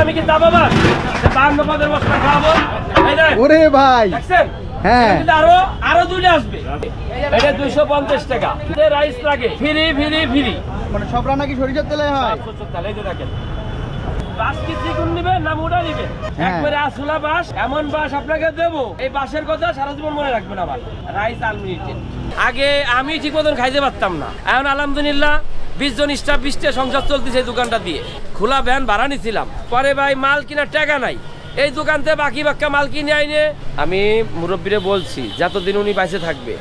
আমি কি দাবাবাজ 52 পদের বস্তা খাওয়াবো? ওরে ভাই দেখছেন? হ্যাঁ আরো দুইটা আসবে। এটা 250 টাকা। রাইস লাগে ফ্রি ফ্রি ফ্রি। মানে সব রান্না কি সরিষার তেলে হয়? সরিষার তেল। এই যে দেখেন বাস কি চিকুন নিবে না মোটা নিবে? একবারে আসলা বাস, এমন বাস আপনাকে দেবো এই বাসের কথা সারা জীবন মনে রাখবেন আমার। Rice unlimited. আগে আমি ঠিক মতন খাইতে পারতাম না, এখন আলহামদুলিল্লাহ 20 জন স্টাফ 20টা সংসার চলতেছে এই দোকানটা দিয়ে। খোলা ভ্যান ভাড়া নিছিলাম, পরে ভাই মাল কেনার টাকা নাই, এই দোকান থেকে বাকি বাক্কা মাল কিনে আইনে আমি মুরব্বীরে বলছি যতদিন উনি বাইসে থাকবে,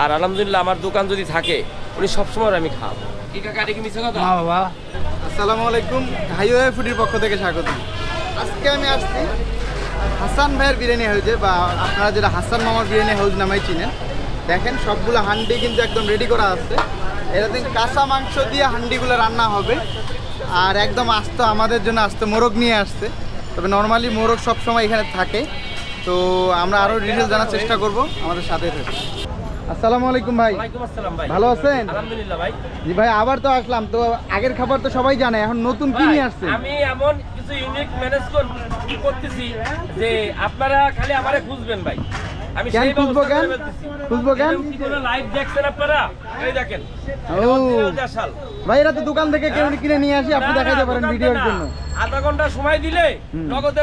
আর আলহামদুলিল্লাহ আমার দোকান যদি থাকে উনি সবসময় আমি খাওয়াবো। কি কাকা এটা কি মিছে কথা? বাবা আসসালামু আলাইকুম, হাইওয়ে ফুডির পক্ষ থেকে স্বাগত। আজকে আমি আসছি হাসান ভাইয়ের বিরিয়ানি হাউজে, বা আপনারা যেটা হাসান মামার বিরিয়ানি হাউজ নামে চিনেন। দেখেন সবগুলো হান্ডি কিন্তু একদম রেডি করা আছে। এরকম কাঁচা মাংস দিয়ে হান্ডিগুলো রান্না হবে, আর একদম আস্ত আমাদের জন্য আস্ত মোরগ নিয়ে আসছে। তবে নর্মালি মোরগ সবসময় এখানে থাকে। তো আমরা আরও ডিটেলস জানার চেষ্টা করব, আমাদের সাথে থাকুন। আসসালামু আলাইকুম ভাই। ওয়ালাইকুম আসসালাম ভাই। ভালো আছেন? আলহামদুলিল্লাহ ভাই। জি ভাই, আবার তো আসলাম। তো আগের খাবার তো সবাই জানে, এখন নতুন কি নিয়ে আসছেন? আমি এমন কিছু ইউনিক ম্যানেজ করতেছি যে আপনারা খালি আমারে খুঁজবেন ভাই। আমি কেন খুঁজবো কেন? খুঁজবো কেন? কি কোনো লাইভ দেখছেন আপনারা? এই দেখেন ও ভাই, এরা তো দোকান থেকে কেউ কিনে নিয়ে আসি, আপনি দেখাইতে পারেন ভিডিওর জন্য। আধা ঘন্টা সময় দিলে নগদ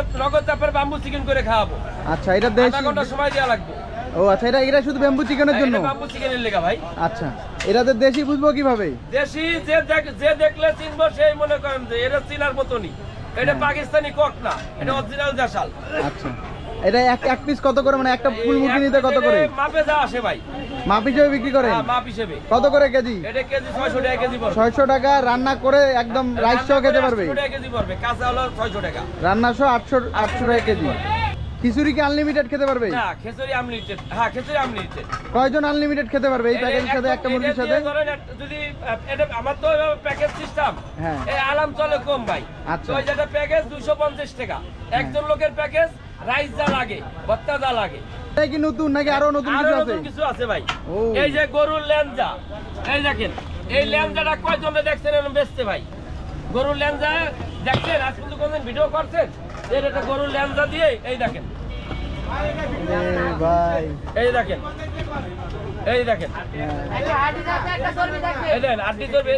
আপনার বাম্বু চিকেন করে খাওয়াবো। আচ্ছা, এটা দেশি? আধা ঘন্টা সময় দেওয়া লাগবে। ও আচ্ছা, এটা শুধু ব্যাম্বু চিকেনের জন্য? বাম্বু চিকেনের লেগা ভাই। আচ্ছা, এটাতে দেশি বুঝবো কিভাবে? দেশি যে দেখলে চিনবো সেই মনে করেন যে এটা চিনার মতনই। এটা পাকিস্তানি কক না, এটা অরিজিনাল দেশাল। আচ্ছা, এটা এক পিস কত করে, মানে একটা ফুল মুরগি নিতে কত করে? মাপে যা আসে ভাই। মাপ হিসেবে বিক্রি করেন? হ্যাঁ, মাপ হিসেবে। কত করে কেজি? এটা কেজি 600 টাকা কেজি পড়বে। 600 টাকা রান্না করে একদম রাইস সহ খেতে পারবে? 800 টাকা কেজি পড়বে, কাঁচা হলো 600 টাকা। রান্না সহ 800 টাকা কেজি। খিচুড়ি কি আনলিমিটেড খেতে পারবে? না, খিচুড়ি আনলিমিটেড। হ্যাঁ, খিচুড়ি আনলিমিটেড। কয়জন আনলিমিটেড খেতে পারবে এই প্যাকেজের সাথে, একটা মুরগির সাথে? ধরেন যদি এটা আমার তো প্যাকেজ সিস্টেম, হ্যাঁ এই আলাম চলে কম ভাই। আচ্ছা, তো যেটা প্যাকেজ 250 টাকা একজন লোকের প্যাকেজ, রাইস যা লাগে ভর্তা যা লাগে। এটা কি নতুন নাকি আরো নতুন কিছু আছে? কিছু আছে ভাই। এই যে গরুর ল্যাঞ্জা, এই দেখেন এই ল্যাঞ্জাটা কয়জনে দেখছেন এরকম বেচতে ভাই? গরুর ল্যাঞ্জা দেখছেন? আজ পর্যন্ত কোনদিন ভিডিও করছেন? এর একটা গরুর ল্যাঞ্জা দিয়ে এই দেখেন, ভাই এই দেখেন, এই দেখেন, এই দেখেন আড্ডি ধরবে,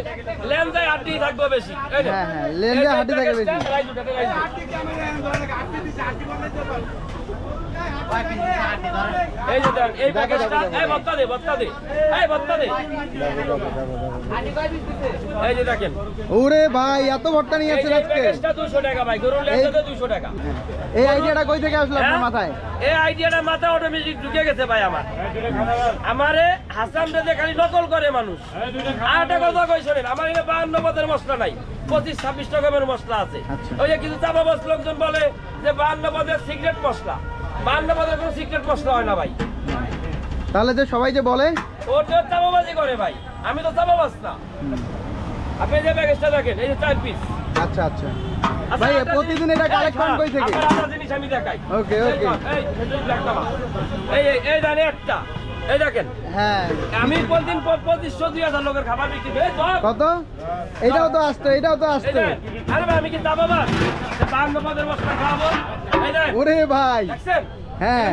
ল্যাঞ্জায় আড্ডি থাকবে বেশি। হ্যাঁ হ্যাঁ, লেনজা হাঁটি থাকে বেশি। এই যে দেখেন এই প্যাকেজটা, এই ভর্তা দে, ভর্তা দে, এই ভর্তা দে, এই যে দেখেন। ওরে ভাই, এত ভর্তা নিয়ে আসছেন আজকে? প্যাকেজটা 200 টাকা ভাই, গরুর ল্যাঞ্জাতে 200 টাকা। এই আইডিয়াটা কই থেকে আসলো আপনার মাথায়? এই আইডিয়াটা মাথায় অটোমেটিক ঢুকে গেছে ভাই আমার। আমারে হাসান রে খালি নকল করে মানুষ। আর একটা কথা কই শোনেন, আমার এখানে 52 পদের মশলা নাই, 25-26 রকমের মশলা আছে। ওই যে কিছু চাপাবাজ লোকজন বলে যে 52 পদের সিক্রেট মশলা। 52 পদের কোনো সিক্রেট মশলা হয় না ভাই। তাহলে যে সবাই যে বলে ওর তো চাপাবাজি করে ভাই, আমি তো চাপাবাজ না। আপনি যে প্যাকেজটা দেখেন, এই যে 4 পিস। আচ্ছা আচ্ছা ভাই, প্রতিদিন এটা কালেক্ট করেন কই থেকে? আপনার জিনিস আমি দেখাই। ওকে ওকে। এই জানে একটা, এই দেখেন। হ্যাঁ, আমি কোনদিন 2500-2000 লোকের খাবার বিক্রি করি। কত? এটাও তো আসতো, এটাও তো আসতো। আরে ভাই, আমি কি চাপাবাজ 52 পদের বস্তা খাওয়াবো? এই দেখেন। ওরে ভাই, দেখছেন? হ্যাঁ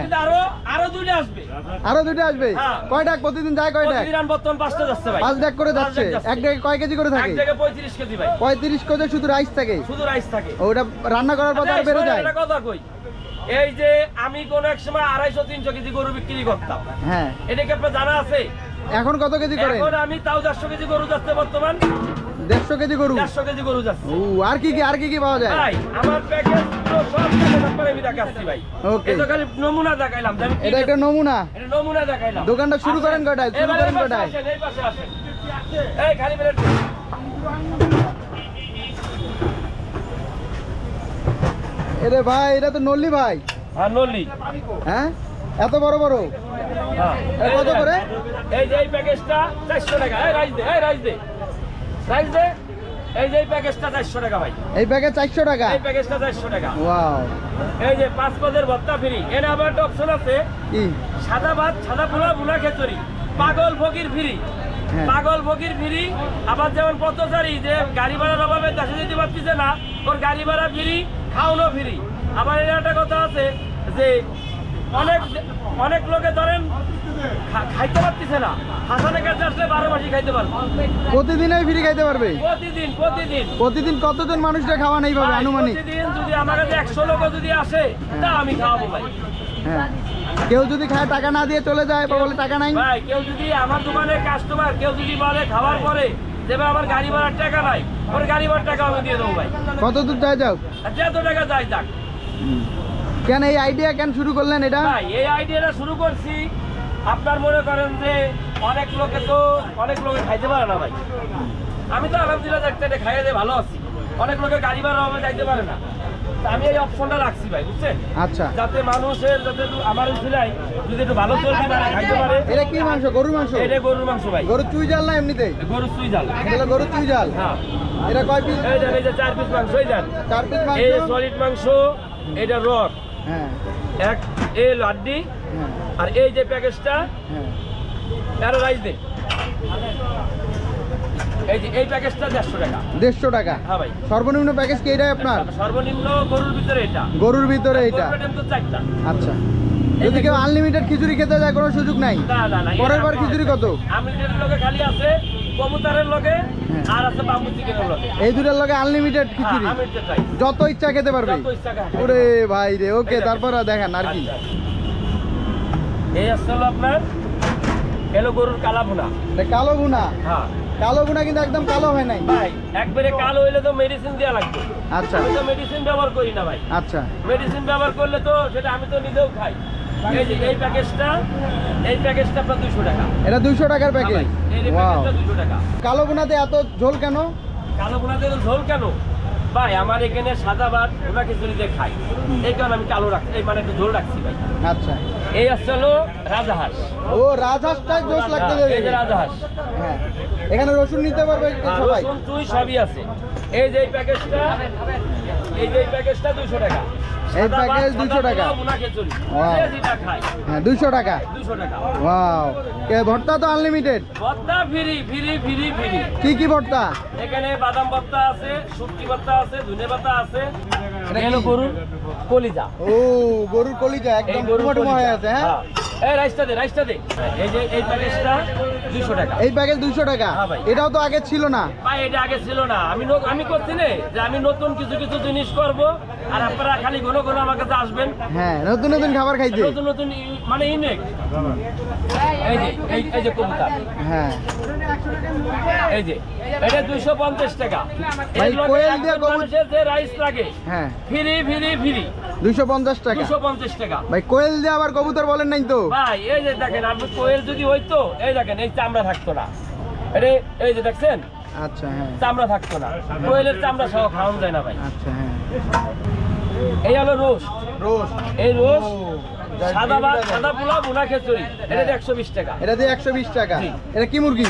আরো দুইটা আসবে। আরো দুটো আসবে? কয়টা প্রতিদিন যায়? কয়টা? প্রতিদিন বর্তমান 5টা যাচ্ছে ভাই। 5 ডেক করে যাচ্ছে। এক ডেকে কয় কেজি করে থাকে? এক ডেকে 35 কেজি ভাই। 35 কেজি শুধু রাইস থাকে? শুধু রাইস থাকে। ওটা রান্না করার পর আর বেড়ে যায়? এটা কথা কই, এই যে আমি কোন এক সময় 250-300 কেজি গরু বিক্রি করতাম। হ্যাঁ, এটা কি আপনার জানা আছে? এখন কত কেজি করে? এখন আমি তাও 400 কেজি গরু যাচ্ছে বর্তমান। 150 কেজি গরু? 400 কেজি গরু যাচ্ছে। ও, আর কি কি পাওয়া যায় ভাই? আমার প্যাকেজ তো সব প্যাকেজ আপনার আমি দেখাচ্ছি ভাই। ওকে, এটা খালি নমুনা দেখাইলাম। এটা একটা নমুনা। এটা নমুনা দেখাইলাম। দোকানটা শুরু করেন কয়টায়? শুরু করেন কয়টায়? এই পাশে আসেন। এই খালি প্লেট। এরে ভাই, এটা তো নল্লি ভাই। হ্যাঁ, নল্লি। হ্যাঁ, এত বড় বড়। হ্যাঁ, কত করে? এই যে এই প্যাকেজটা 400 টাকা। এই রাইস দে, এই রাইস দে, রাইস দে। এই যে এই প্যাকেজটা 400 টাকা ভাই। এই প্যাকেজ 400 টাকা? এই প্যাকেজটা 400 টাকা। ওয়াও। এই যে 5 পদের ভর্তা ফ্রি। এর আবার একটা অপশন আছে, কি? সাদা ভাত, সাদা পোলা, ভুনা খিচুড়ি, পাগল ফকির ফ্রি। পাগল ফকির ফ্রি। আবার যেমন পথচারী যে গাড়ি ভাড়ার অভাবে দেশে যেতে পারতেছে না, ওর গাড়ি ভাড়া ফ্রি, খাওয়ানো ফ্রি। আবার এর একটা কথা আছে যে অনেক লোকে ধরেন খাইতে পারতেছে না, হাসানের কাছে আসলে 12 মাসই খাইতে পারবে। প্রতিদিনই ফ্রি খাইতে পারবে? প্রতিদিন। প্রতিদিন কতজন মানুষকে খাওয়ান এইভাবে আনুমানিক? প্রতিদিন যদি আমার কাছে 100 লোক যদি আসে তা আমি খাওয়াবো ভাই। হ্যাঁ, কেউ যদি খায় টাকা না দিয়ে চলে যায় বা বলে টাকা নাই? ভাই কেউ যদি আমার দোকানের কাস্টমার কেউ যদি বলে খাওয়ার পরে যেভাবে আমার গাড়ি ভাড়ার টাকা নাই, ওর গাড়ি ভাড়ার টাকা আমি দিয়ে দেবো ভাই। কত দূর যায় যাও? যত টাকা যায় যাক। কেন এই আইডিয়া কেন শুরু করলেন এটা? ভাই এই আইডিয়াটা শুরু করছি, আপনার মনে করেন যে অনেক লোকে খাইতে পারে না ভাই। আমি তো আলহামদুলিল্লাহ একটা খাইয়ে দিয়ে ভালো আছি। অনেক লোকে গাড়ি ভাড়া হবে যাইতে পারে না, আমি এই অপশনটা রাখছি ভাই, বুঝছেন? আচ্ছা, যাতে মানুষের যাতে আমার ছিলাই যদি একটু ভালো চলতে পারে, খাইতে পারে। এটা কি মাংস? গরুর মাংস? এটা গরুর মাংস ভাই। গরুর চুই জাল না এমনিতে? গরুর চুই জাল। এটা গরুর চুই জাল। হ্যাঁ। এটা কয় পিস? এই যে 4 পিস মাংস। এই দেন 4 পিস মাংস। এই সলিড মাংস, এটা রক। হ্যাঁ। এক এই লাড্ডি। হ্যাঁ। আর এই যে প্যাকেজটা, হ্যাঁ। এর রাইস দে। এই যে এই প্যাকেজটা 150 টাকা। 150 টাকা? হ্যাঁ ভাই। সর্বনিম্ন প্যাকেজ কি এটাই আপনার? সর্বনিম্ন গরুর ভিতরে এটা। গরুর ভিতরে এটা? তো 4টা। আচ্ছা, যদি কেউ আনলিমিটেড খিচুড়ি খেতে যায় কোনো সুযোগ নাই? না। পরের বার খিচুড়ি কত? আনলিমিটেড লগে খালি আছে কবুতরের লগে আর আছে বাম্বু চিকেনের লগে। এই দুটার লগে আনলিমিটেড খিচুড়ি, আনলিমিটেড রাইস যত ইচ্ছা খেতে পারবে? যত ইচ্ছা খায়। ওরে ভাই রে, ওকে, তারপর দেখেন আর কি। এই আসলে আপনার এলো গরুর কালা ভুনা। এটা কালো ভুনা? হ্যাঁ। কালো ভুনা কিন্তু একদম কালো হয় নাই ভাই, একবারে কালো হইলে তো মেডিসিন দেওয়া লাগবে। আচ্ছা। আমি তো মেডিসিন ব্যবহার করি না ভাই। আচ্ছা। মেডিসিন ব্যবহার করলে তো সেটা আমি তো নিজেও খাই। এই যে এই প্যাকেজটা আপনার 200 টাকা। এটা 200 টাকার প্যাকেজ? এই প্যাকেজটা 200 টাকা। কালো ভুনাতে এত ঝোল কেন? কালো ভুনাতে তো ঝোল কেন ভাই? আমার এখানে সাদা ভাত ভুনা খিচুড়ি দিয়ে খাই, এই কারণে আমি কালো রাখছি, এই মানে একটু ঝোল রাখছি ভাই। আচ্ছা। এই আসলে রাজাহাঁস। ও, রাজহাঁসটাই জোশ লাগতে যাবে। এই যে রাজাহাঁস। হ্যাঁ, এখানে রসুন নিতে পারবে সবাই? রসুন চুই সবই আছে। এই যে এই প্যাকেজটা 200 টাকা। এই প্যাকেজ 200 টাকা? ভুনা খিচুড়ি Wow. যে যেটা খায়। হ্যাঁ, 200 টাকা? 200 টাকা। ওয়াও, ভর্তা তো আনলিমিটেড? ভর্তা ফ্রি। কি কি ভর্তা? এখানে বাদাম ভর্তা আছে, শুটকি ভর্তা আছে, ধনে পাতা আছে। এটা কি? এলো গরুর কলিজা। ও, গরুর কলিজা একদম এই গরুর টুমা হয়ে আছে। হ্যাঁ, এই রাইসটা দে। এই যে এই প্যাকেজটা 200 টাকা। এই প্যাকেজ 200 টাকা? হ্যাঁ ভাই। এটাও তো আগে ছিল না ভাই, এটা আগে ছিল না। আমি করছি না যে আমি নতুন কিছু জিনিস করব, আর আপনারা খালি ঘন আমার কাছে আসবেন। হ্যাঁ, নতুন নতুন খাবার খাইতে। নতুন মানে ইউনিক। এই যে কবুতর। হ্যাঁ, এই যে এটা 250 টাকা। ভাই, এর লগে কোয়েল একজন দিয়ে মানুষের যে রাইস লাগে হ্যাঁ, ফ্রি 250 টাকা? 250 টাকা। ভাই, কোয়েল দিয়ে আবার কবুতর বলেন নাই তো? ভাই এই যে দেখেন, আপনি কোয়েল যদি হইতো, এই দেখেন এই চামড়া থাকতো না। এই যে দেখছেন, আচ্ছা। হ্যাঁ, চামড়া থাকতো না। কোয়েলের চামড়া সহ খাওয়ানো যায় না ভাই। আচ্ছা। হ্যাঁ, এই হলো রোস্ট। এই রোস্ট সাদা ভাত, ও, সাদা পোলাও, ভুনা খিচুড়ি, এটা 120 টাকা। এটা দিয়ে 120 টাকা? জি। এটা কি মুরগি?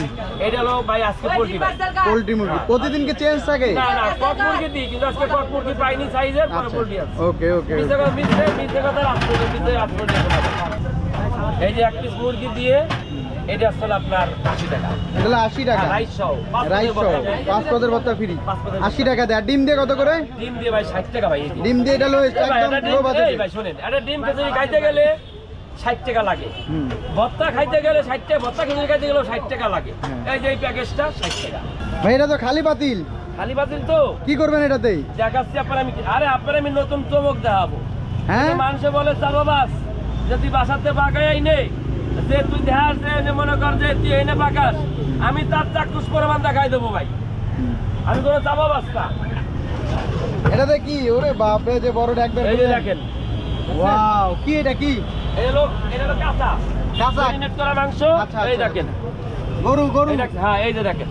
এটা হলো ভাই আজকে পোল্ট্রি ভাই। পোল্ট্রি মুরগি? প্রতিদিন কি চেঞ্জ থাকে? না, কক মুরগি দিই, কিন্তু আজকে কক মুরগি পাইনি সাইজের, পরে আচ্ছা, পোল্ট্রি আছে। ওকে। মিথ্যে কথা রাখতে। এই যে 1 পিস মুরগি দিয়ে এটা আসলে আপনার 80 টাকা। এটা হলো 80 টাকা? রাইস সহ। রাইস সহ 5 পদের ভর্তা ফ্রি? 80 টাকা দেয়। আর ডিম দিয়ে কত করে? ডিম দিয়ে ভাই 60 টাকা ভাই। ডিম দিয়ে এটা লোয়েস্ট একদম লো বাজেট। ভাই শুনেন, একটা ডিম খিচুড়ি খাইতে গেলে 60 টাকা লাগে। হুম। ভর্তা খাইতে গেলে 60 টাকা, ভর্তা খিচুড়ি খাইতে গেলে 60 টাকা লাগে। হ্যাঁ। এই যে এই প্যাকেজটা 60 টাকা। ভাই, এটা তো খালি বাতিল। খালি বাতিল তো কি করবেন এটাতেই? দেখাচ্ছি আপনার আমি নতুন চমক দেখাবো। হ্যাঁ, মানুষে বলে চাবাবাস, যদি বাসাতে বাগাই নেই যে তুই দেখাস মনে কর যে তুই এনে বাগাস, আমি তার চাক্ষুষ প্রমাণ দেখাই দেবো ভাই। আমি কোনো চাবাবাস না। এটাতে কি? ওরে বাপরে, যে বড় একবার এই যে দেখেন, ওয়াও, কি এটা? কি এটা হলো কাঁচা কাঁচা মেরিনেট করা মাংস। আচ্ছা, এই আচ্ছা। দেখেন, গরু? হ্যাঁ এই যে দেখেন,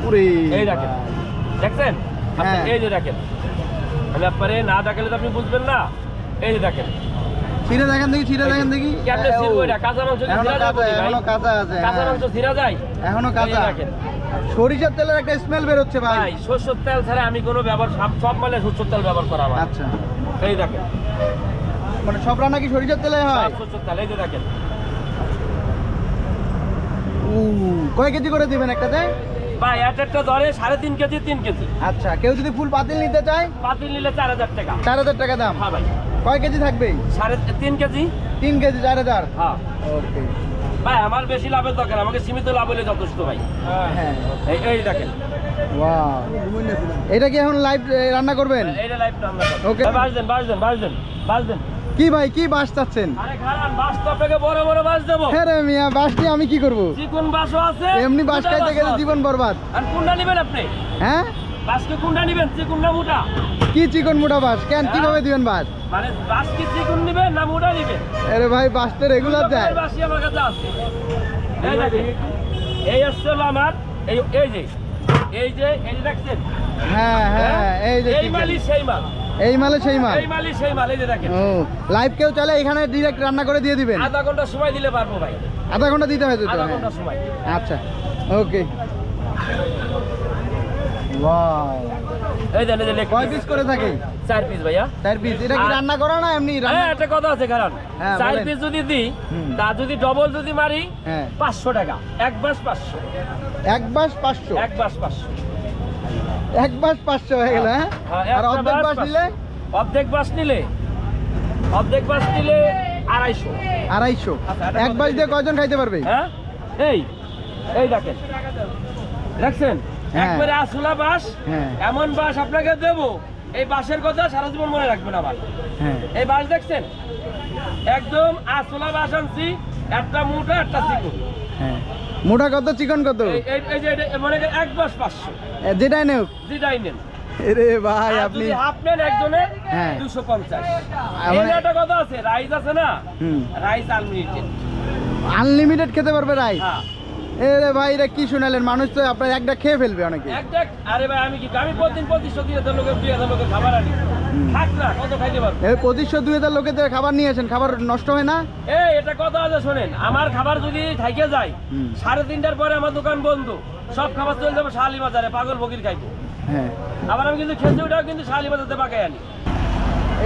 ওরে এই দেখেন, দেখছেন? আচ্ছা, হ্যাঁ। এই যে দেখেন, আমি আপনারে না দেখালে তো আপনি বুঝবেন না। এই যে দেখেন, ছিঁড়ে দেখেন দেখি। কেমনে ছিড়বো এটা? কাঁচা মাংস কি ছিঁড়া যায় বলি ভাই? এখনো কাঁচা আছে। কাঁচা মাংস ছিঁড়া যায়? এখনো এই কাঁচা। দেখেন সরিষার তেলের একটা স্মেল বের হচ্ছে ভাই। ভাই, সরষের তেল ছাড়া আমি কোনো ব্যবহার, সব মালে সরষের তেল ব্যবহার করা আমার। আচ্ছা, এই দেখেন, মানে সব রান্না কি সরিষার তেলে হয়? সব সরষের তেল। এই যে দেখেন, কয় কেজি করে দিবেন একটাতে? ভাই একটা ধরে 3.5 কেজি 3 কেজি। আচ্ছা, কেউ যদি ফুল পাতিল নিতে চায়? পাতিল নিলে 4000 টাকা। 4000 টাকা দাম? হ্যাঁ ভাই। কয় কেজি থাকবে? 3.5 কেজি। 3 কেজি 4000? হ্যাঁ। ওকে ভাই আমার বেশি লাভের দরকার, আমাকে সীমিত লাভ হলে যথেষ্ট ভাই। হ্যাঁ, এই দেখেন। ওয়াও, এটা কি এখন লাইভ রান্না করবেন? এইটা লাইভ রান্না করব। ওকে, বাস দেন। কি ভাই, কি বাস চাচ্ছেন? আরে খারাপ বাস তো আপনাকে বড় বড় বাস দেব। হ্যাঁ রে মিয়া, বাস নিয়ে আমি কি করব? চিকন বাসও আছে, এমনি বাস খাইতে গেলে জীবন বরবাদ। আর কোনটা নেবেন আপনি? হ্যাঁ, বাসকে কোনটা নেবেন, চিকন না মোটা? কি চিকন মোটা বাস? কেন, কিভাবে দিবেন বাস? মানে বাস কি চিকন নেবেন না মোটা নেবেন? আরে ভাই, বাস তো রেগুলার যায়। বাসই আমার কাছে আছে। এই দেখেন, এই আসছে হলো আমার এই যে দেখছেন? হ্যাঁ হ্যাঁ, এই যে এই মালই সেই মাল। এই মালে সেই মাল? এই মালই সেই মাল, এই যে দেখেন। ও, লাইভ কেউ চলে এখানে ডাইরেক্ট রান্না করে দিয়ে দিবেন? আধা ঘন্টা সময় দিলে পারবো ভাই। আধা ঘন্টা দিতে হয় তো? আধা ঘন্টা সময়। আচ্ছা, ওকে। ওয়াও, এই দেন, এই যে কয় পিস করে থাকে? 4 পিস ভাইয়া। 4 পিস। এটা কি রান্না করা না এমনি রান্না? হ্যাঁ, একটা কথা আছে কারণ হ্যাঁ, 4 বলেন। পিস যদি দিই, হুম। তা যদি ডবল যদি মারি হ্যাঁ, 500 টাকা। এক বাস 500। এক বাস 500? এক বাস 500। এক বাস 500 হয়ে গেল। হ্যাঁ, হ্যাঁ, আর একটা অর্ধেক বাস 500 নিলে? অর্ধেক বাস নিলে 250। 250? আচ্ছা, এটা এক কত বাস দিয়ে কেজি? কয়জন খাইতে পারবে? হ্যাঁ, এই দেখেন, দেখছেন? হ্যাঁ। একবারে আসলা বাস। হ্যাঁ। এমন বাস আপনাকে দেব, এই বাসের কথা সারা জীবন মনে রাখবেন আমার। হ্যাঁ, এই বাস দেখছেন, একদম আসলা বাস আনছি, একটা মোটা একটা চিকন। হ্যাঁ। মোটা কত, চিকন কত? এই যে মানে এক বাস 500। যেটাই নেও? যেটাই নেন। এরে ভাই, আর আপনি যদি হাফ নেন একজনের, হ্যাঁ। 250। আমার- এই একটা কথা আছে, রাইস আছে না? হুম। Rice unlimited. আনলিমিটেড খেতে পারবে রাইস? হ্যাঁ। এরে ভাই, এটা কি শুনালেন? মানুষ তো আপনার একটা খেয়ে ফেলবে অনেকে। আরে ভাই, আমি প্রতিদিন 2500 লোকের 2000 লোকের খাবার আনি। থাক না, কত খাইতে পারবো? 2500-2000 লোকেদের খাবার নিয়ে আসেন, খাবার নষ্ট হয় না? এটা কথা আছে, শোনেন। আমার খাবার যদি থাইকে যায়, হুম। 3:30টার পরে আমার দোকান বন্ধ, সব খাবার চলে যাবে শালি বাজারে, পাগল ফকির খাইবো। হ্যাঁ। আবার আমি কিন্তু খেতে ওটাও কিন্তু শালি বাজারে পাকাই আনি।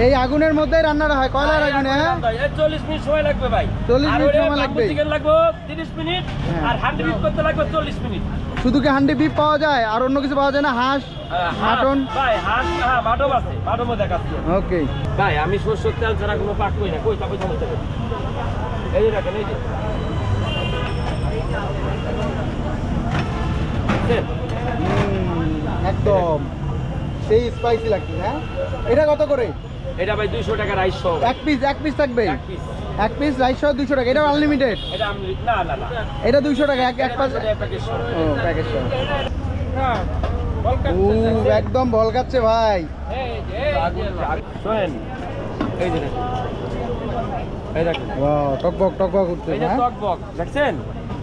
এই আগুনের মধ্যেই রান্নাটা হয়, কয়লার আগুনে? হ্যাঁ, 40 মিনিট সময় লাগবে ভাই। 40 আর মিনিট ওই সময় লাগবে। চিকেন লাগবে 30 মিনিট, হ্যাঁ। আর হান্ডি বিট করতে লাগবে 40 মিনিট। শুধু কি হান্ডি বিফ পাওয়া যায়, আর অন্য কিছু পাওয়া যায় না? হাঁস, মাটন? ভাই হাঁস, হ্যাঁ মাটন আছে, মাটনও দেখাচ্ছি। ওকে। ভাই আমি সরষের তেল ছাড়া কোনো পাক করি না, কই তারপর সমস্যা নেই। এই যে দেখেন, এই যে দেখছেন? একদম সেই স্পাইসি লাগছে। হ্যাঁ, এটা কত করে? এটা ভাই 200 টাকা রাইস সহ। এক পিস থাকবে? এক piece। এক পিস রাইস সহ 200 টাকা? এটা আনলিমিটেড? এটা না। এটা 200 টাকা এক পাস? এটা প্যাকেজ সহ। ও, প্যাকেজ সহ। হ্যাঁ, welcome ও, to the- একদম ভলকাচ্ছে ভাই। এই যে, শোনেন, এই যে দেখেন, এই দেখেন, ওয়াও, টকবক টকবক উঠছে। এই যে হ্যাঁ, টকবক, দেখছেন?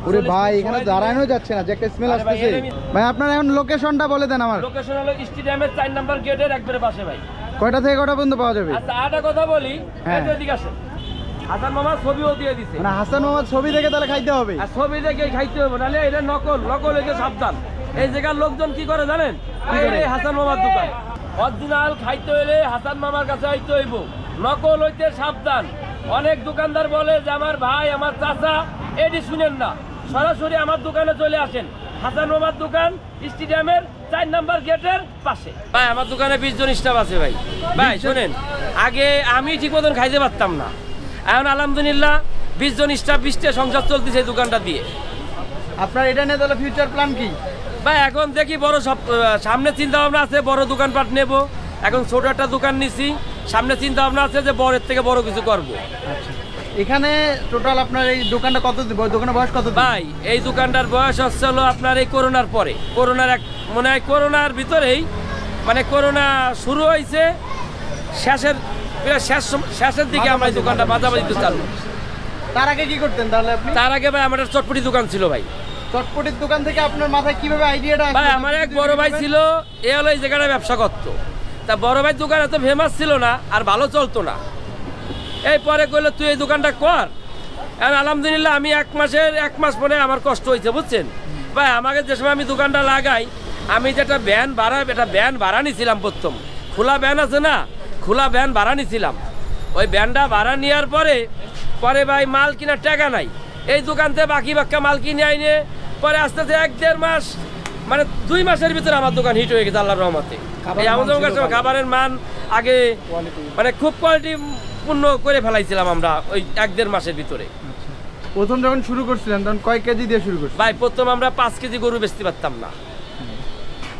ওরে ভাই, 40 এখানে সময় দিলে- দাঁড়ানো যাচ্ছে না, যে একটা স্মেল আরে ভাই, আসতেছে। এটা আমি- ভাই, আপনার এখন লোকেশনটা বলে দেন আমার। লোকেশন হলো স্টেডিয়ামের 4 নম্বর গেটের একবারে পাশে ভাই। কয়টা থেকে কয়টা পর্যন্ত পাওয়া যাবে? আচ্ছা, আরেকটা কথা বলি, হ্যাঁ। এই যে এদিকে আসেন। হাসান মামা ছবিও দিয়ে দিছে। মানে হাসান মোহাম্মদ ছবি দেখে তাহলে খাইতে হবে? আর ছবি দেখে খাইতে হবে, নাহলে এটা নকল হইতে সাবধান। এই জায়গার লোকজন কি করে জানেন? এই হাসান মামার দোকান। অরিজিনাল খাইতে হইলে হাসান মামার কাছে আইতে হইব, নকল হইতে সাবধান। অনেক দোকানদার বলে যে আমার ভাই, আমার চাচা, এটি শুনেন না, সরাসরি আমার দোকানে চলে আসেন। হাসান মামার দোকান স্টেডিয়ামের 4 নম্বর গেটের পাশে। ভাই আমার দোকানে 20 জন স্টাফ আছে ভাই। ভাই শোনেন, আগে আমি ঠিক মতন খাইতে পারতাম না, এখন আলহামদুলিল্লাহ 20 জন স্টাফ, 20টা সংসার চলতেছে এই দোকানটা দিয়ে। আপনার এটা নিয়ে তাহলে ফিউচার প্ল্যান কি? ভাই এখন দেখি বড় সব, সামনে চিন্তা ভাবনা আছে বড় দোকানপাট নেব। এখন ছোট একটা দোকান নিছি, সামনে চিন্তা ভাবনা আছে যে বড়ের থেকে বড় কিছু করব। আচ্ছা, এখানে টোটাল আপনার এই দোকানটা কত, দোকানের বয়স কত? ভাই এই দোকানটার বয়স হচ্ছে হলো আপনার এই করোনার পরে, মনে হয় করোনার ভিতরেই, মানে করোনা শুরু হয়েছে শেষের দিকে আমরা এই দোকানটা মাঝামাঝি চালু। তার আগে কি করতেন তাহলে আপনি? তার আগে ভাই আমার একটা চটপটি দোকান ছিল ভাই। চটপটির দোকান থেকে আপনার মাথায় কিভাবে আইডিয়াটা আসলো? ভাই আমার এক বড় ভাই ছিল, এ হলো এই জায়গাটা ব্যবসা করতো। তা বড় ভাই দোকান এত ফেমাস ছিল না, আর ভালো চলতো না। এই পরে কইলো তুই এই দোকানটা কর। আর আলহামদুলিল্লাহ আমি 1 মাস পরে আমার কষ্ট হয়েছে, বুঝছেন ভাই। আমাকে যে সময় আমি দোকানটা লাগাই, আমি যেটা ভ্যান ভাড়া নিয়েছিলাম প্রথম, খোলা ভ্যান আছে না, খোলা ভ্যান ভাড়া নিয়েছিলাম। ওই ভ্যানটা ভাড়া নেওয়ার পরে ভাই মাল কেনার টাকা নাই, এই দোকান থেকে বাকি বাক্কা মাল কিনে আইনে পরে আস্তে আস্তে 1-1.5 মাস মানে 2 মাসের ভিতরে আমার দোকান হিট হয়ে গেছে আল্লাহর রহমতে। এই আমাদের কাছে খাবারের মান আগে মানে খুব কোয়ালিটি পূর্ণ করে ফেলাইছিলাম আমরা ওই 1-1.5 মাসের ভিতরে। প্রথম যখন শুরু করছিলেন তখন কয় কেজি দিয়ে শুরু করছিলেন? ভাই প্রথম আমরা 5 কেজি গরু বেচতে পারতাম না,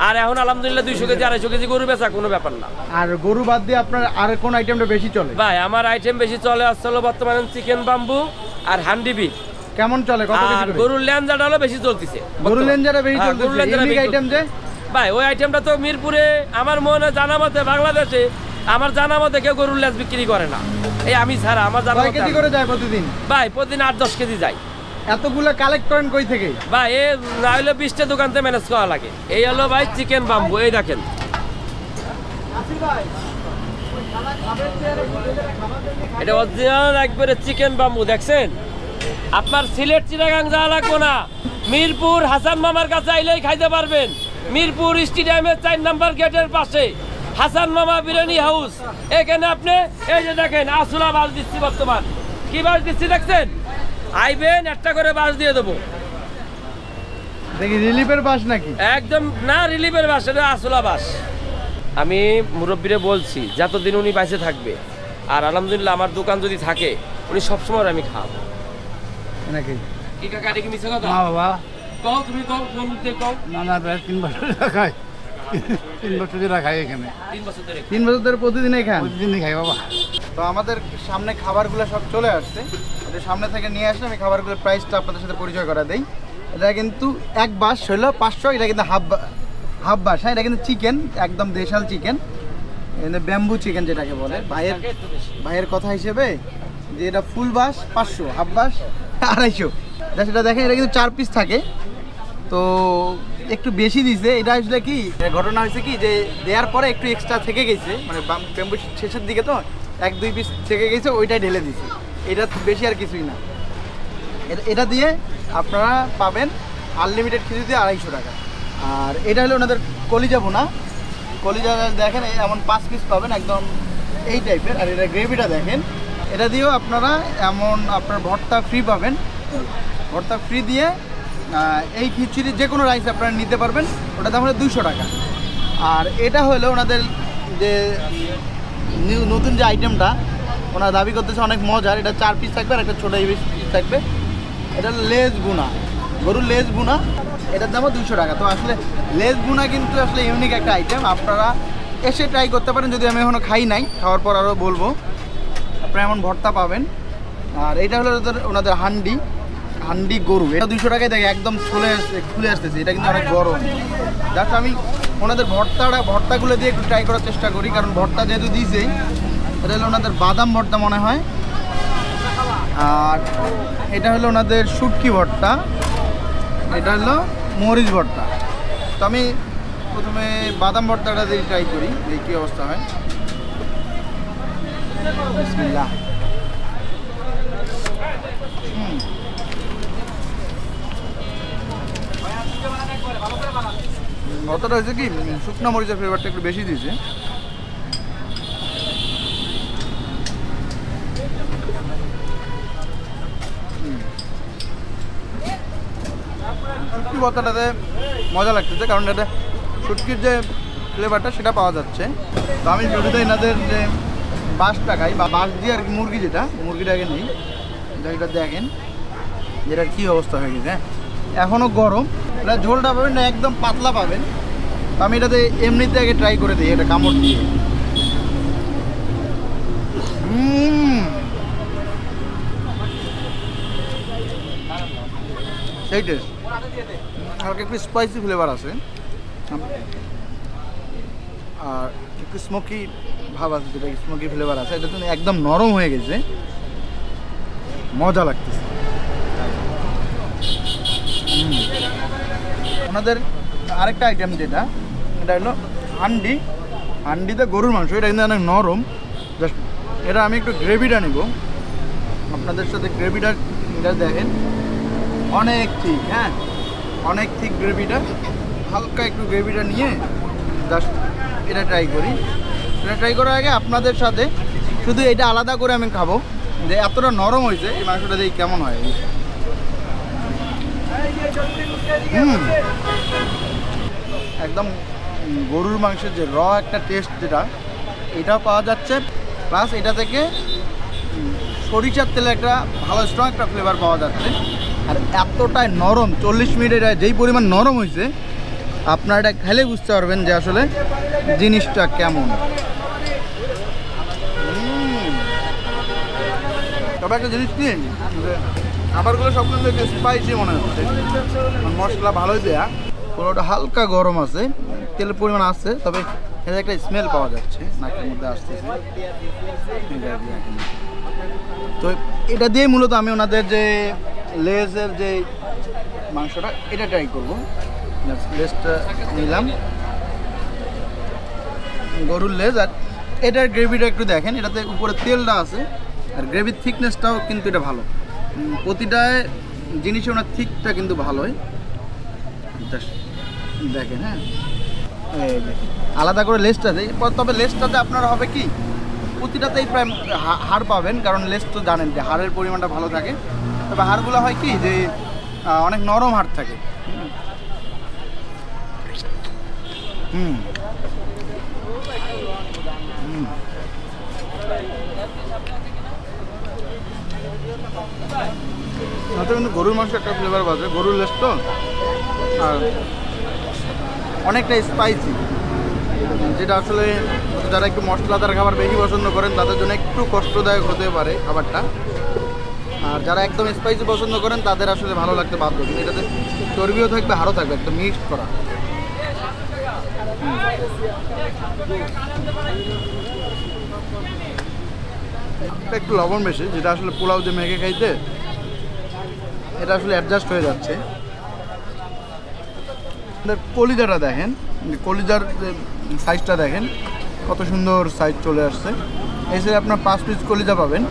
আর এখন আলহামদুলিল্লাহ 200 কেজি 250 কেজি গরু বেচা কোনো ব্যাপার না। আর গরু বাদ দিয়ে আপনার আর কোন আইটেমটা বেশি চলে? ভাই আমার আইটেম বেশি চলে আসলে বর্তমানে চিকেন বাম্বু আর হান্ডি বিফ। কেমন চলে, কত কেজি আর করে? গরুর ল্যাঞ্জাটা হলো বেশি চলতেছে। গরুর ল্যাঞ্জাটা বেশি চলতেছে, ইউনিক আইটেম যে ভাই ওই আইটেমটা তো মিরপুরে আমার মনে জানা মতে বাংলাদেশে আমার জানা মতে কেউ গরুর ল্যাঞ্জ বিক্রি করে না, এই আমি ছাড়া। আমার জানা কয় কেজি করে যায় প্রতিদিন? ভাই প্রতিদিন 8-10 কেজি যায়। এতগুলো কালেক্ট করেন কই থেকে? ভাই এ না হলে 20টা দোকানতে ম্যানেজ করা লাগে। এই হলো ভাই চিকেন বাম্বু, এই দেখেন এটা অরিজিনাল একবারে চিকেন বাম্বু। দেখছেন আপনার সিলেট চিটাগাং যাওয়া লাগবো না, মিরপুর হাসান মামার কাছে আইলেই খাইতে পারবেন। মিরপুর স্টেডিয়ামের 4 নম্বর গেটের পাশে হাসান মামা বিরিয়ানি হাউস। এখানে আপনি এই যে দেখেন আসুলা বাস দিচ্ছি, বর্তমান কি বাস দিচ্ছি দেখছেন, আইবেন একটা করে বাস দিয়ে দেবো। দেখি রিলিফের বাস নাকি? একদম না রিলিফের বাস, এটা আসলা বাস। আমি মুরব্বীরে বলছি যতদিন উনি বাইসে থাকবে, আর আলহামদুলিল্লাহ আমার দোকান যদি থাকে উনি সবসময় আমি খাবো নাকি। কি কাকা এটা কি মিছে কথা? না বাবা, কও তুমি কও, ফোন দিয়ে কও। না না, প্রায় 3 বছর রাখাই, 3 বছর ধরে রাখাই এখানে। 3 বছর ধরে 3 বছর ধরে প্রতিদিনই খান? প্রতিদিনই খাই বাবা। তো আমাদের সামনে খাবারগুলো সব চলে আসছে, এটা সামনে থেকে নিয়ে আসলে আমি খাবারগুলোর প্রাইসটা আপনাদের সাথে পরিচয় করা দেই। এটা কিন্তু এক বাস হলো 500, এটা কিন্তু হাফ বাস। হ্যাঁ, এটা কিন্তু চিকেন, একদম দেশাল চিকেন, এটা ব্যাম্বু চিকেন যেটাকে বলে। ভাইয়ের কথা হিসেবে যে এটা ফুল বাস 500, হাফ বাস 250। সেটা দেখেন, এটা কিন্তু 4 পিস থাকে, তো একটু বেশি দিছে। এটা আসলে কি ঘটনা হয়েছে কি যে দেওয়ার পরে একটু এক্সট্রা থেকে গেছে, মানে ব্যাম্বু শেষের দিকে তো 1-2 পিস থেকে গেছে, ওইটাই ঢেলে দিছে। এটা বেশি আর কিছুই না। এটা দিয়ে আপনারা পাবেন আনলিমিটেড কিছু দিয়ে 250 টাকা। আর এটা হলো ওনাদের কলিজা বোনা। কলিজা দেখেন এমন 5 পিস পাবেন, একদম এই টাইপের। আর এটা গ্রেভিটা দেখেন, এটা দিয়েও আপনারা এমন আপনার ভর্তা ফ্রি পাবেন। ভর্তা ফ্রি দিয়ে এই খিচুড়ি যে কোনো রাইস আপনারা নিতে পারবেন, ওটা দাম হলো 200 টাকা। আর এটা হলো ওনাদের যে নতুন যে আইটেমটা ওনারা দাবি করতেছে অনেক মজার, এটা 4 পিস থাকবে আর একটা ছোটো পিস থাকবে। এটা লেজ বুনা, গরুর লেজ বুনা, এটার দামও 200 টাকা। তো আসলে লেজ বুনা কিন্তু আসলে ইউনিক একটা আইটেম, আপনারা এসে ট্রাই করতে পারেন। যদি আমি এখনও খাই নাই, খাওয়ার পর আরও বলবো। আপনারা এমন ভর্তা পাবেন। আর এটা হলো ওনাদের হান্ডি গরু, এটা 200 টাকায় দেখে একদম খুলে আসতেছে। এটা কিন্তু অনেক গরম। জাস্ট আমি ওনাদের ভর্তাগুলো দিয়ে একটু ট্রাই করার চেষ্টা করি, কারণ ভর্তা যেহেতু দিয়েছে। এটা হলো ওনাদের বাদাম ভর্তা মনে হয়। আর এটা হলো ওনাদের শুটকি ভর্তা, এটা হলো মরিচ ভর্তা। তো আমি প্রথমে বাদাম ভর্তাটা দিয়ে ট্রাই করি, দেখি কী অবস্থা হয়। বিসমিল্লাহ। ভর্তাটা হয়েছে কি শুকনো মরিচের ফ্লেভারটা একটু বেশি দিয়েছে। শুটকি ভর্তাটাতে মজা লাগতেছে, কারণ এটা শুটকির যে ফ্লেভারটা সেটা পাওয়া যাচ্ছে। তো আমি শুরুতে এনাদের যে বাঁশটা খাই, বা বাঁশ দিয়ে আর কি মুরগি, মুরগিটাকে নেই, এটা দেখেন যেটার কী অবস্থা হয়ে গেছে। হ্যাঁ, এখনও গরম। এটা ঝোলটা পাবেন না, একদম পাতলা পাবেন। তো আমি এটাতে এমনিতে আগে ট্রাই করে দিই, এটা কামড় দিয়ে। সেই টেস্ট, হালকা একটু স্পাইসি ফ্লেভার আছে, আর একটু স্মোকি ভাব আছে, যেটা স্মোকি ফ্লেভার আছে। এটা তো একদম নরম হয়ে গেছে, মজা লাগতেছে। ওনাদের আরেকটা আইটেম যেটা, এটা হলো হান্ডিতে গরুর মাংস। এটা কিন্তু অনেক নরম। জাস্ট এটা আমি একটু গ্রেভিটা নেব আপনাদের সাথে। গ্রেভিটা এটা দেখেন অনেক ঠিক, হ্যাঁ অনেক ঠিক গ্রেভিটা। হালকা একটু গ্রেভিটা নিয়ে জাস্ট এটা ট্রাই করি। এটা ট্রাই করার আগে আপনাদের সাথে শুধু এটা আলাদা করে আমি খাবো, যে এতটা নরম হয়েছে এই মাংসটা দিয়ে কেমন হয়। একদম গরুর মাংসের যে একটা টেস্ট যেটা এটাও পাওয়া যাচ্ছে, প্লাস এটা থেকে সরিষার তেলে একটা ভালো স্ট্রং একটা ফ্লেভার পাওয়া যাচ্ছে। আর এতটাই নরম, 40 মিনিট এটা যেই পরিমাণ নরম হয়েছে আপনারা এটা খেলে বুঝতে পারবেন যে আসলে জিনিসটা কেমন। তবে একটা জিনিস কি, খাবারগুলো সব কিন্তু একটু স্পাইসি মনে হচ্ছে, মশলা ভালোই দেয়া, পুরোটা হালকা গরম আছে, তেলের পরিমাণ আছে, তবে এর একটা স্মেল পাওয়া যাচ্ছে নাকের মধ্যে আসতেছে। তো এটা দিয়ে মূলত আমি ওনাদের যে লেজের যে মাংসটা এটা ট্রাই করবো। লেজটা নিলাম, গরুর লেজ, আর এটার গ্রেভিটা একটু দেখেন, এটাতে উপরে তেলটা আছে আর গ্রেভির থিকনেসটাও কিন্তু এটা ভালো, প্রতিটা জিনিসে ওনার থিকটা কিন্তু ভালোই দেখেন। হ্যাঁ, আলাদা করে লেজটা দেয়, তবে লেজটাতে আপনার হবে কি প্রতিটাতেই প্রায় হাড় পাবেন, কারণ লেজ তো জানেন যে হাড়ের পরিমাণটা ভালো থাকে, তবে হাড়গুলো হয় কি যে অনেক নরম হাড় থাকে। কিন্তু গরুর মাংস একটা ফ্লেভার পাচ্ছে, গরুর লেজ তো, আর অনেকটা স্পাইসি, যেটা আসলে যারা একটু মশলাদার খাবার বেশি পছন্দ করেন তাদের জন্য একটু কষ্টদায়ক হতে পারে খাবারটা, আর যারা একদম স্পাইসি পছন্দ করেন তাদের আসলে ভালো লাগতে বাধ্য। কিন্তু এটাতে চর্বিও থাকবে, হাড়ও থাকবে, একদম মিক্সড করা। একটু লবণ বেশি, যেটা আসলে পোলাও দিয়ে মেখে খাইতে এটা আসলে অ্যাডজাস্ট হয়ে যাচ্ছে। কলিজাটা দেখেন, কলিজার সাইজটা দেখেন কত সুন্দর সাইজ চলে আসছে। এসে আপনার 5 পিস কলিজা পাবেন,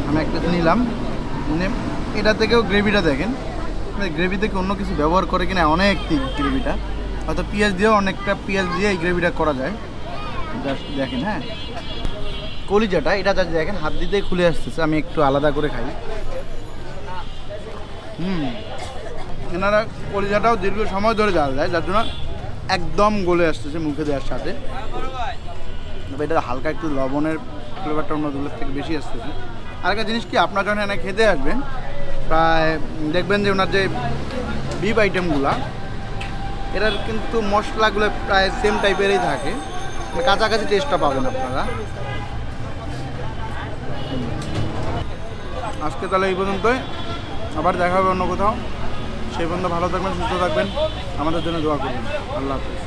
আমি একটা নিলাম। এটা থেকেও গ্রেভিটা দেখেন, গ্রেভি থেকে অন্য কিছু ব্যবহার করে কিনা অনেক ঠিক গ্রেভিটা, হয়তো পেঁয়াজ দিয়েও অনেকটা পেঁয়াজ দিয়ে এই গ্রেভিটা করা যায়। জাস্ট দেখেন, হ্যাঁ কলিজাটা এটা যা দেখেন হাত দিতেই খুলে আসতেছে, আমি একটু আলাদা করে খাই। এনারা কলিজাটাও দীর্ঘ সময় ধরে জ্বাল দেয়, যার জন্য একদম গলে আসতেছে মুখে দেওয়ার সাথে। তবে এটা হালকা একটু লবণের ফ্লেভারটা অন্যগুলোর থেকে বেশি আসতেছে। আর একটা জিনিস কি, আপনার যখন এখানে খেতে আসবেন প্রায় দেখবেন যে ওনার যে বিফ আইটেমগুলা এটার কিন্তু মশলাগুলো প্রায় সেম টাইপেরই থাকে, কাছাকাছি টেস্টটা পাবেন আপনারা। আজকে তাহলে এই পর্যন্তই, আবার দেখা হবে অন্য কোথাও। সেই পর্যন্ত ভালো থাকবেন, সুস্থ থাকবেন, আমাদের জন্য দোয়া করবেন। আল্লাহ হাফেজ।